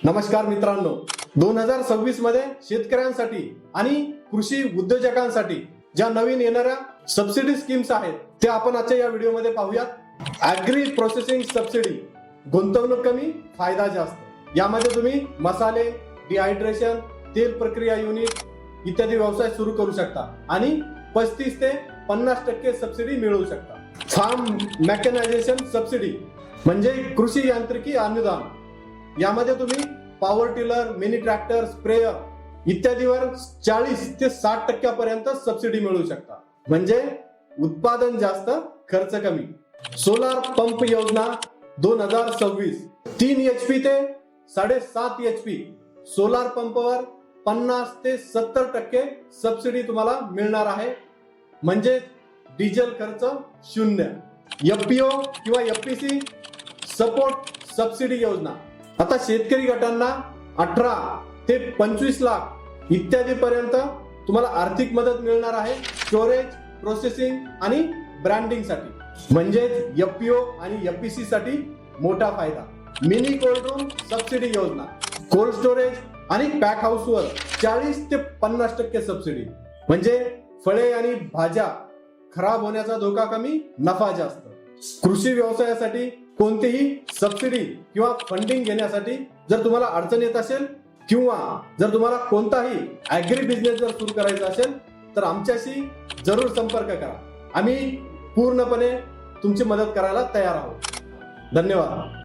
नमस्कार मित्रांनो, 2026 मध्ये शेतकऱ्यांसाठी आणि कृषी उद्योजकांसाठी ज्या नवीन येणाऱ्या सबसिडी स्कीम्स आहेत ते आपण आजच्या या व्हिडिओमध्ये पाहूयात. ॲग्री प्रोसेसिंग सबसिडी, गुंतवणूक कमी फायदा जास्त. यामध्ये तुम्ही मसाले, डिहायड्रेशन, तेल प्रक्रिया युनिट इत्यादी व्यवसाय सुरू करू शकता आणि 35 ते 50% सबसिडी मिळवू शकता. फार्म मेकॅनायझेशन सबसिडी म्हणजे कृषी यांत्रिकी अनुदान. यामध्ये तुम्ही power tiller, mini tractor, sprayer इत्यादीवर 40 ते 60% पर्यंत सबसिडी मिळवू शकता. म्हणजे उत्पादन जास्त, खर्च कमी. सोलार पंप योजना 2026, 3 HP ते 7.5 HP सोलार पंपवर 50 ते 70% सबसिडी तुम्हाला मिळणार आहे. म्हणजे डिझेल खर्च 0. FPO किंवा FPC सपोर्ट सबसिडी योजना. आता शेतकरी गटांना 18 ते 25 लाख इत्यादी पर्यंत तुम्हाला आर्थिक मदत मिळणार आहे स्टोरेज, प्रोसेसिंग आणि ब्रँडिंग साठी. म्हणजे FPO आणि FPC साठी मोठा फायदा. मिनी कोल्ड रूम सबसिडी योजना, कोल्ड स्टोरेज आणि पॅक हाऊस वर 40 ते 50% सबसिडी. म्हणजे फळे आणि भाज्या खराब होण्याचा धोका कमी, नफा जास्त. कृषी व्यवसायासाठी कोणतीही सबसिडी किंवा फंडिंग घेण्यासाठी जर तुम्हाला अडचण येत असेल किंवा जर तुम्हाला कोणताही ॲग्री बिझनेस जर सुरू करायचा असेल तर आमच्याशी जरूर संपर्क करा. आम्ही पूर्णपणे तुमची मदत करायला तयार आहोत. धन्यवाद.